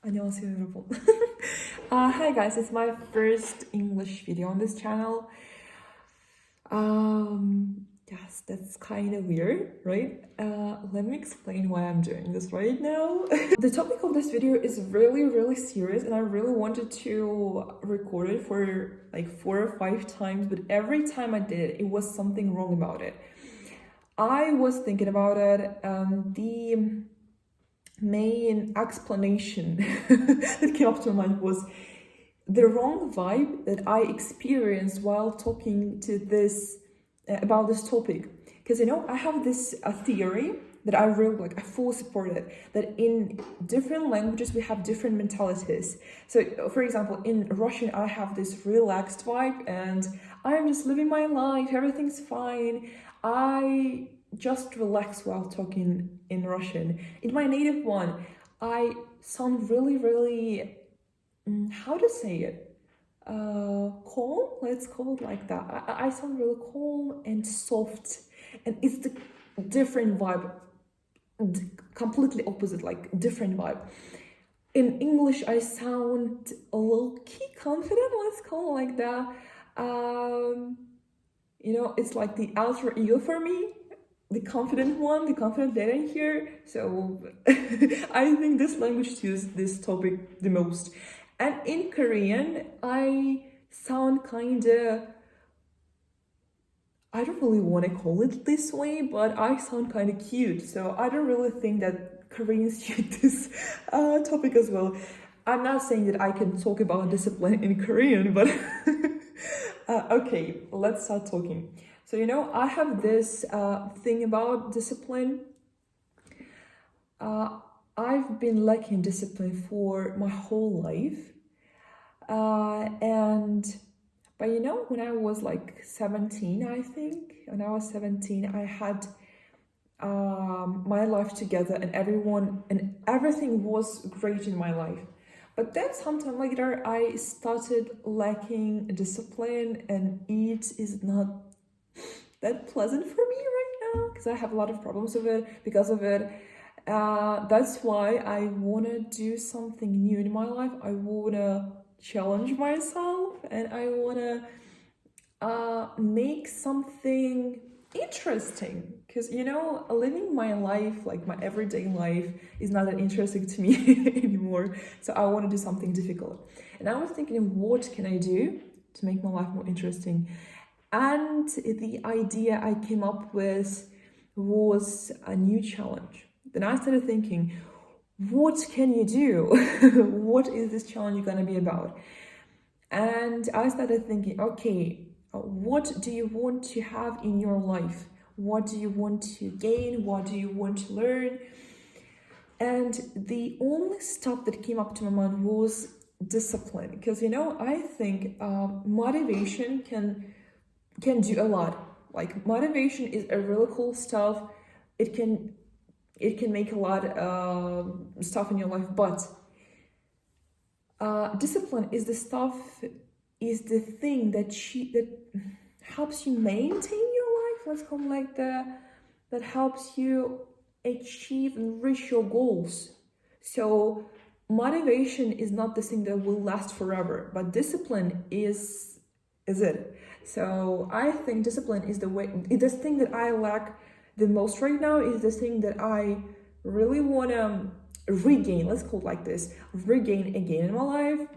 안녕하세요, 여러분. Hi guys, it's my first English video on this channel. Yes, that's kind of weird, right? Let me explain why I'm doing this right now. The topic of this video is really serious, and I really wanted to record it for like 4 or 5 times, but every time I did it, it was something wrong about it. I was thinking about it, and the main explanation that came up to my mind was the wrong vibe that I experienced while talking to this about this topic. Because I have this theory that I really like, I fully support it, that in different languages we have different mentalities. So for example, in Russian I have this relaxed vibe and I'm just living my life, everything's fine. I just relax while talking in Russian. In my native one, I sound really how to say it, calm, let's call it like that. I sound really calm and soft, and it's the different vibe, completely opposite, like different vibe. In English I sound low-key confident, let's call it like that. It's like the alter ego for me, the confident one, the confident lady here. So I think this language suits this topic the most. And in Korean, I sound kinda, I don't really want to call it this way, but I sound kind of cute. So I don't really think that Koreans suit this topic as well. I'm not saying that I can talk about discipline in Korean, but okay, let's start talking. So, I have this thing about discipline. I've been lacking discipline for my whole life. But when I was like 17, I think, when I was 17, I had my life together and everything was great in my life. But then sometime later, I started lacking discipline, and it is not that pleasant for me right now because I have a lot of problems with it because of it. That's why I want to do something new in my life. I want to challenge myself, and I want to make something interesting, because living my life, like my everyday life, is not that interesting to me anymore. So I want to do something difficult, and I was thinking, what can I do to make my life more interesting? And the idea I came up with was a new challenge. Then I started thinking, what can you do? What is this challenge going to be about? And I started thinking, okay, what do you want to have in your life? What do you want to gain? What do you want to learn? And the only stuff that came up to my mind was discipline, because I think motivation can do a lot. Like, motivation is a really cool stuff. It can make a lot of stuff in your life, but discipline is the thing that helps you maintain your life, let's call it like that helps you achieve and reach your goals. So motivation is not the thing that will last forever, but discipline is it. So I think discipline is the thing that I lack the most right now, is the thing that I really want to regain, let's call it like this, regain again in my life.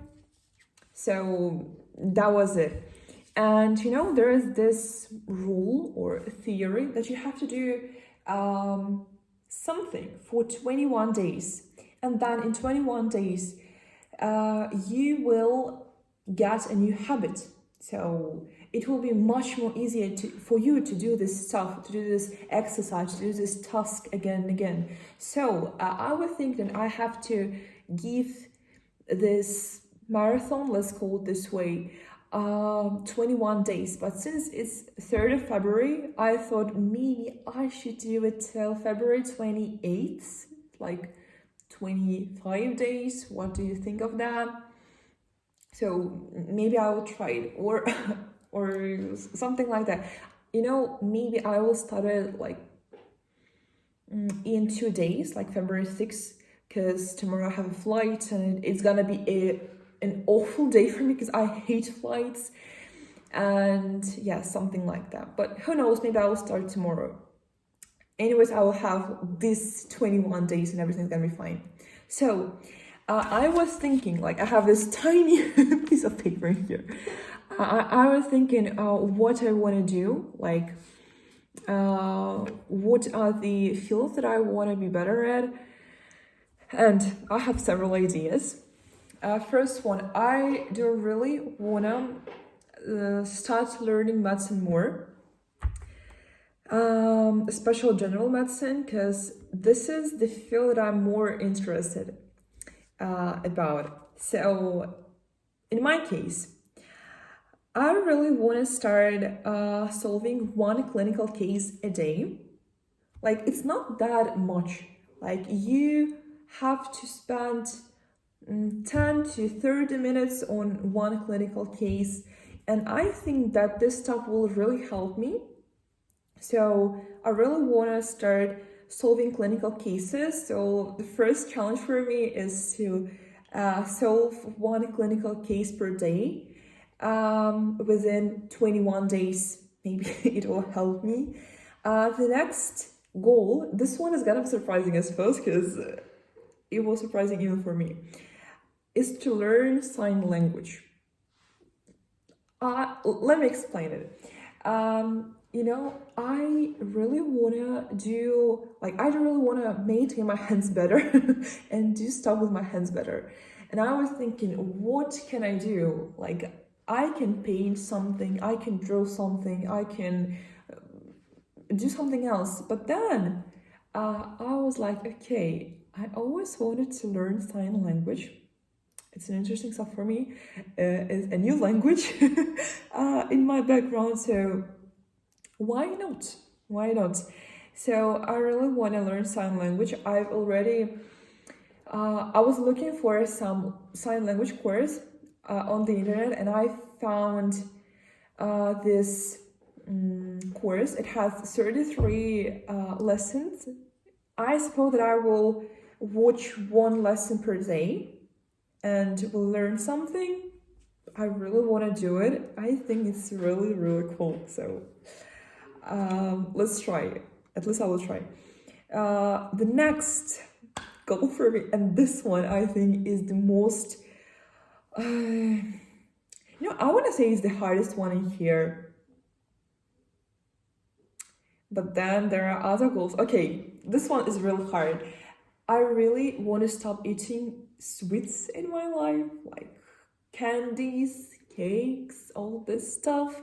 So that was it. And there is this rule or theory that you have to do something for 21 days, and then in 21 days you will get a new habit. So it will be much more easier for you to do this stuff, to do this exercise, to do this task again and again. So I would think that I have to give this marathon, let's call it this way, 21 days. But since it's 3rd of February, I thought maybe I should do it till February 28th, like 25 days. What do you think of that? So maybe I will try it, or or something like that. Maybe I will start it like in 2 days, like February 6th, because tomorrow I have a flight and it's gonna be an awful day for me because I hate flights. And yeah, something like that. But who knows, maybe I will start tomorrow. Anyways, I will have these 21 days and everything's gonna be fine. So I was thinking, like, I have this tiny piece of paper here. I was thinking what I want to do, like what are the fields that I want to be better at, and I have several ideas. First one, I do really want to start learning medicine more, especially general medicine, because this is the field that I'm more interested about. So in my case, I really want to start solving one clinical case a day. Like, it's not that much. Like, you have to spend 10 to 30 minutes on one clinical case. And I think that this stuff will really help me. So I really want to start solving clinical cases. So the first challenge for me is to solve one clinical case per day within 21 days. Maybe it will help me. The next goal, this one is kind of surprising, I suppose, because it was surprising even for me, is to learn sign language. Let me explain it. I really wanna do, like, I really wanna maintain my hands better and do stuff with my hands better. And I was thinking, what can I do? Like, I can paint something, I can draw something, I can do something else. But then I was like, okay, I always wanted to learn sign language. It's an interesting stuff for me. It's a new language in my background, so why not? Why not? So I really want to learn sign language. I was looking for some sign language course on the internet, and I found this course. It has 33 lessons. I suppose that I will watch one lesson per day and will learn something. I really want to do it. I think it's really, really cool. So let's try it. At least I will try. The next goal for me, and this one I think is the most, I want to say is the hardest one in here. But then there are other goals. Okay, this one is real hard. I really want to stop eating sweets in my life, like candies, cakes, all this stuff.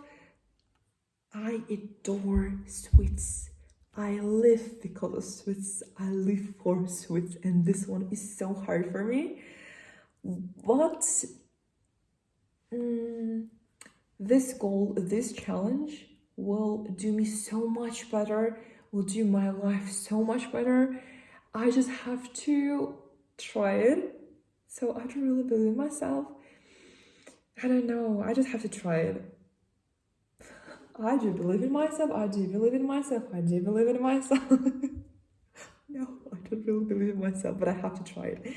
I adore sweets. I live because of sweets. I live for sweets, and this one is so hard for me. But this goal, this challenge will do me so much better, will do my life so much better. I just have to try it. So I don't really believe in myself. I don't know, I just have to try it. I do believe in myself, I do believe in myself, I do believe in myself. No, I don't really believe in myself, but I have to try it.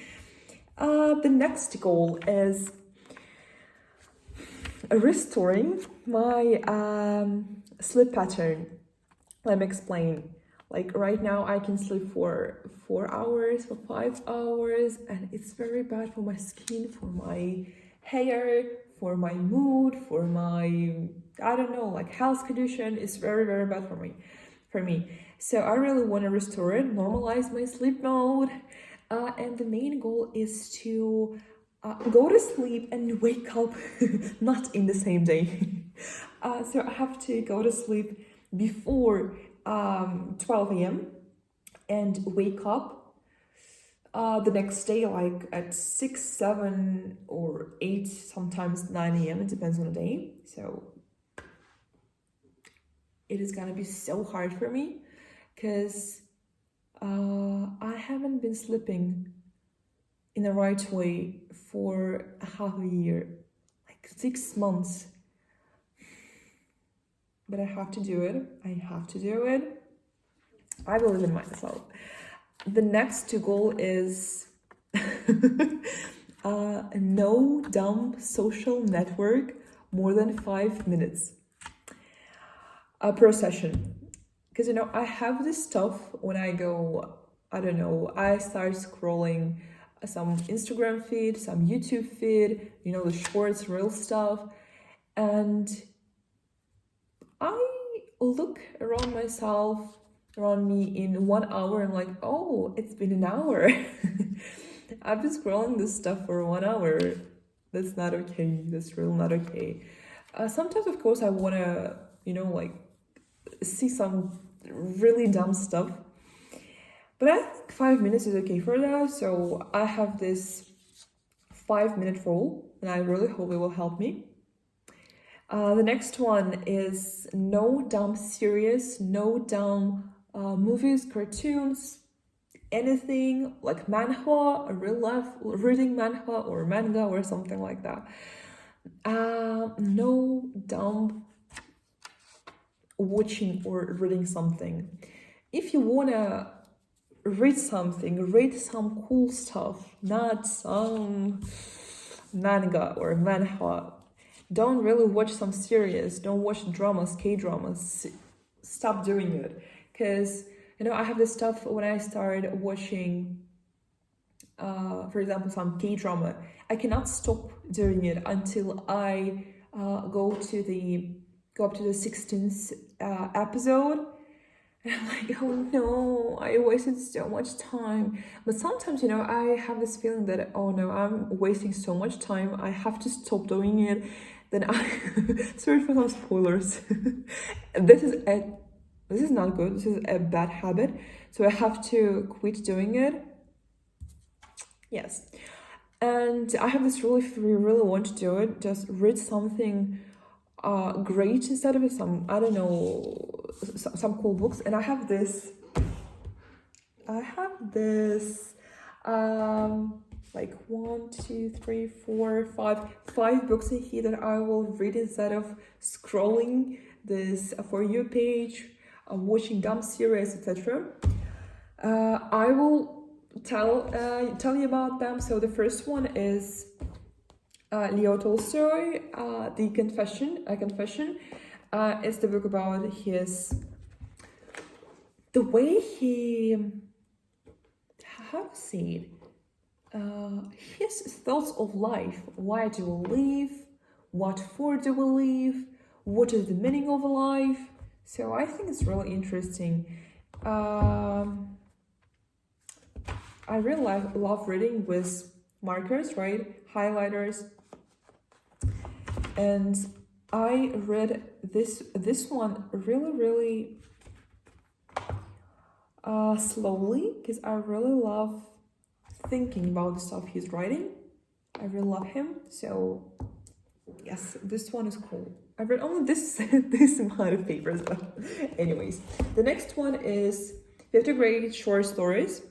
The next goal is restoring my sleep pattern. Let me explain. Like, right now I can sleep for 4 hours, for 5 hours, and it's very bad for my skin, for my hair, for my mood, for my, I don't know, like, health condition. It's very, very bad for me. So I really want to restore it, normalize my sleep mode, and the main goal is to go to sleep and wake up not in the same day. So I have to go to sleep before 12 a.m. and wake up the next day like at 6, 7 or 8, sometimes 9 a.m. It depends on the day. So it is gonna be so hard for me because I haven't been sleeping in the right way for half a year, like 6 months. But I have to do it. I have to do it. I believe in myself. The next goal is No dumb social network more than 5 minutes per session. Because, I have this stuff when I go, I don't know, I start scrolling some Instagram feed, some YouTube feed, the shorts, real stuff. And I look around myself, around me in 1 hour, and like, oh, it's been an hour. I've been scrolling this stuff for 1 hour. That's not okay. That's really not okay. Sometimes, of course, I want to, see some really dumb stuff. But I think 5 minutes is okay for that. So I have this 5-minute rule, and I really hope it will help me. The next one is no dumb series, no dumb movies, cartoons, anything like manhwa, a real life reading manhwa or manga or something like that. No dumb watching or reading something. If you wanna read something, read some cool stuff, not some manga or manhwa. Don't really watch some series, don't watch dramas, K-dramas. Stop doing it. Because, I have this stuff when I started watching, for example, some K-drama. I cannot stop doing it until I go up to the 16th episode. And I'm like, oh no, I wasted so much time. But sometimes, I have this feeling that, oh no, I'm wasting so much time. I have to stop doing it. Then sorry for some spoilers. This is not good. This is a bad habit. So I have to quit doing it. Yes. And I have this rule, if you really want to do it, just read something great instead of some, I don't know, some cool books. And I have this like 1, 2, 3, 4, 5 books in here that I will read instead of scrolling this For You page, watching dumb series, etc. I will tell you about them. So the first one is Leo Tolstoy, The Confession. It's the book about the way he, how to say it, his thoughts of life. Why do we live? What for do we live? What is the meaning of life? So I think it's really interesting. I really love reading with markers, right? Highlighters. And I read this one really slowly, because I really love thinking about the stuff he's writing. I really love him. So yes, this one is cool. I read only this amount of papers, but anyways. The next one is 50 Great Short Stories.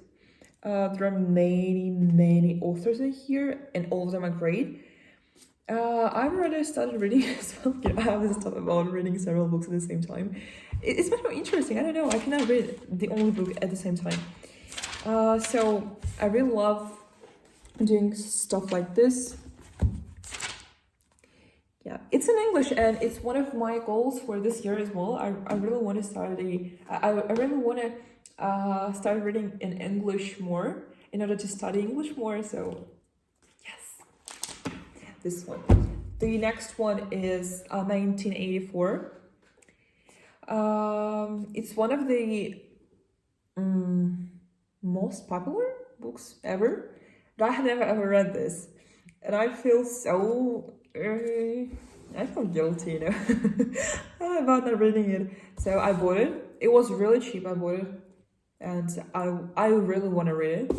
There are many authors in here, and all of them are great. I've already started reading as well. I have this stuff about reading several books at the same time. It's much more interesting. I don't know. I cannot read the only book at the same time. So I really love doing stuff like this. Yeah, it's in English, and it's one of my goals for this year as well. I really want to start I really want to start reading in English more in order to study English more. So yes, this one. The next one is 1984. It's one of the most popular books ever. But I have never ever read this, and I feel so. I feel guilty, about not reading it. So I bought it. It was really cheap. I bought it, and I really want to read it.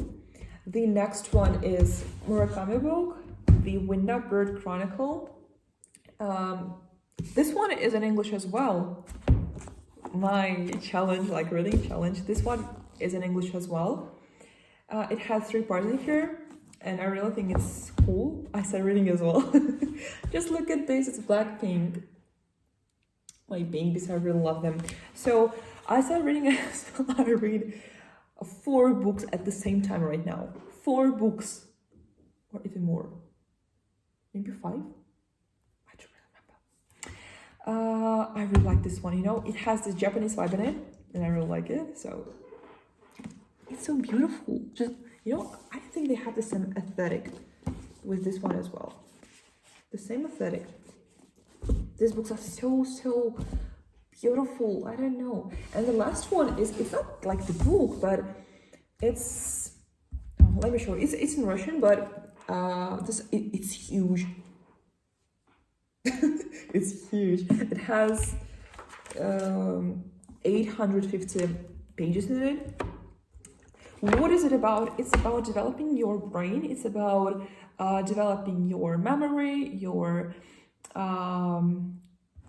The next one is Murakami book, The Winda Bird Chronicle. This one is in English as well. My challenge, like reading challenge, this one is in English as well. It has 3 parts in here, and I really think it's cool. I started reading as well. Just look at this, it's Blackpink. My babies, I really love them. So I started reading as well. I read 4 books at the same time right now. 4 books, or even more, maybe 5. I don't remember. I really like this one. You know, it has this Japanese vibe in it, and I really like it. So it's so beautiful. Just, you know, I think they have the same aesthetic with this one as well. The same aesthetic. These books are so beautiful. I don't know. And the last one is, it's not like the book, but it's, oh, let me show you. It's in Russian, but it's huge. It's huge. It has 850 pages in it. What is it about? It's about developing your brain. It's about developing your memory, your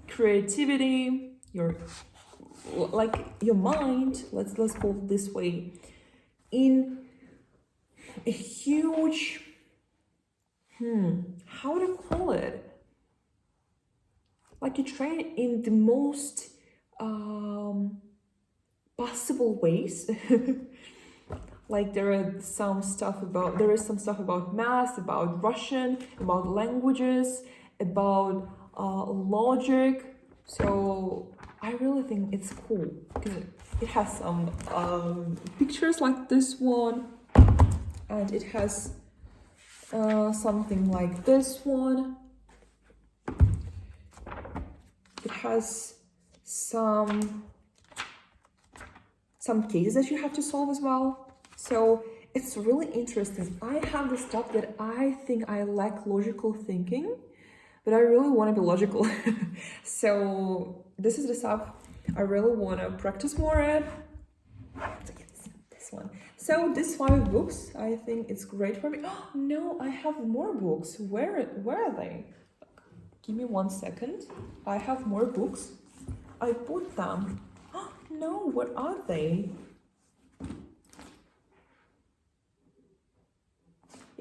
creativity, your mind. Let's call it this way. In a huge, how to call it? Like you train in the most possible ways. Like there is some stuff about math, about Russian, about languages, about logic. So I really think it's cool because it has some pictures like this one, and it has something like this one. It has some cases that you have to solve as well. So it's really interesting. I have the stuff that I think I lack logical thinking, but I really want to be logical. So this is the stuff I really want to practice more at. So yes, this one. So these 5 books, I think it's great for me. Oh no, I have more books. Where are they? Give me 1 second. I have more books. I put them. Oh no, what are they?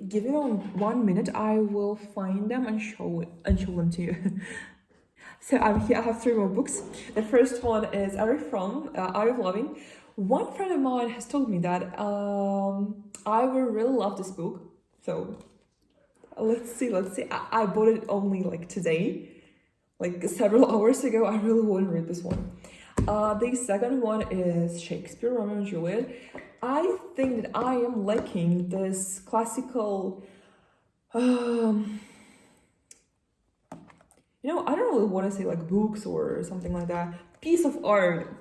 Give it 1 minute. I will find them and show them to you. So I'm here. I have 3 more books. The first one is Art of Loving. One friend of mine has told me that I will really love this book. So let's see. I bought it only like today, like several hours ago. I really want to read this one. The second one is Shakespeare, Romeo and Juliet. I think that I am lacking this classical, you know, I don't really want to say like books or something like that. Piece of art.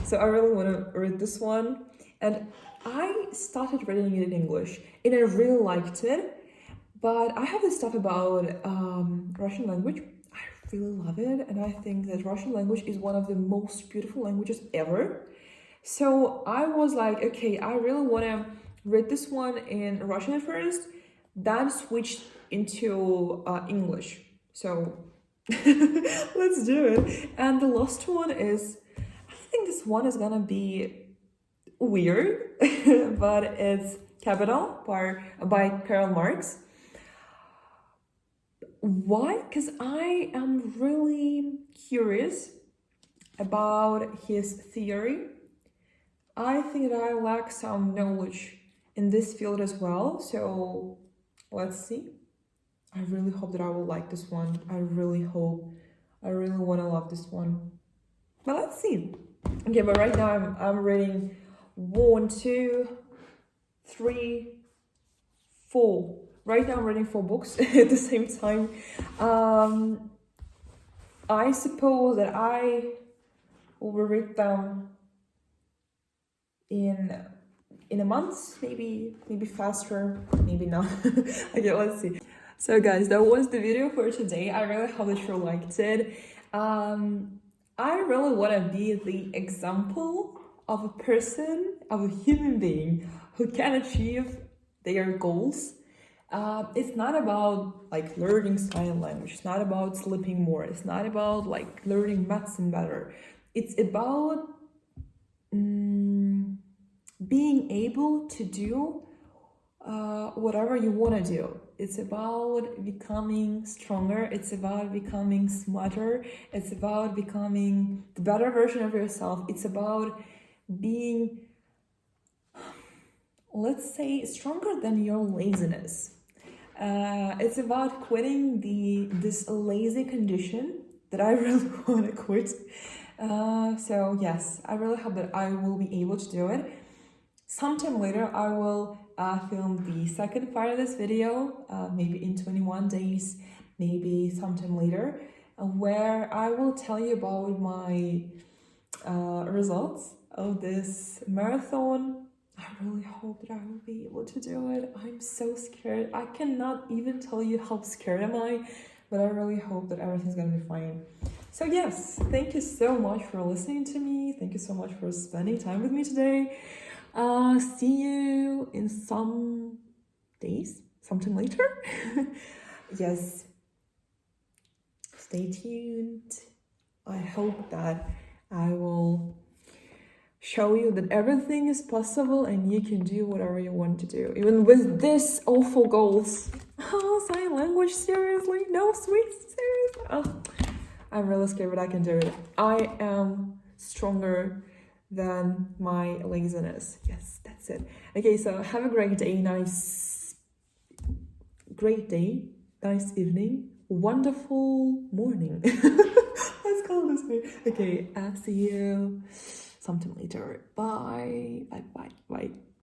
So I really want to read this one. And I started reading it in English and I really liked it. But I have this stuff about Russian language. I really love it. And I think that Russian language is one of the most beautiful languages ever. So I was like, okay, I really want to read this one in Russian at first, then switch into English. So let's do it. And the last one is, I think this one is gonna be weird, but it's Capital by Karl Marx. Why? Because I am really curious about his theory. I think that I lack some knowledge in this field as well, so let's see. I really hope that I will like this one. I really hope. I really want to love this one. But let's see. Okay, but right now I'm reading 1, 2, 3, 4. Right now I'm reading 4 books at the same time. I suppose that I will read them in a month, maybe faster, maybe not. Okay, let's see. So guys, that was the video for today. I really hope that you liked it. I really want to be the example of a person, of a human being who can achieve their goals. It's not about like learning sign language. It's not about sleeping more. It's not about like learning medicine better. It's about being able to do whatever you want to do. It's about becoming stronger. It's about becoming smarter. It's about becoming the better version of yourself. It's about being let's say, stronger than your laziness. It's about quitting this lazy condition that I really want to quit. So yes, I really hope that I will be able to do it. Sometime later, I will film the second part of this video, maybe in 21 days, maybe sometime later, where I will tell you about my results of this marathon. I really hope that I will be able to do it. I'm so scared. I cannot even tell you how scared am I, but I really hope that everything's gonna be fine. So yes, thank you so much for listening to me. Thank you so much for spending time with me today. See you in some days, sometime later. Yes, stay tuned. I hope that I will show you that everything is possible and you can do whatever you want to do, even with this awful goals. Oh, sign language, seriously? No, sweet, seriously? Oh, I'm really scared, but I can do it. I am stronger than my laziness. Yes, that's it. Okay, so have a great day, nice evening, wonderful morning. Let's call this way. Okay, I'll see you sometime later. Bye. Bye.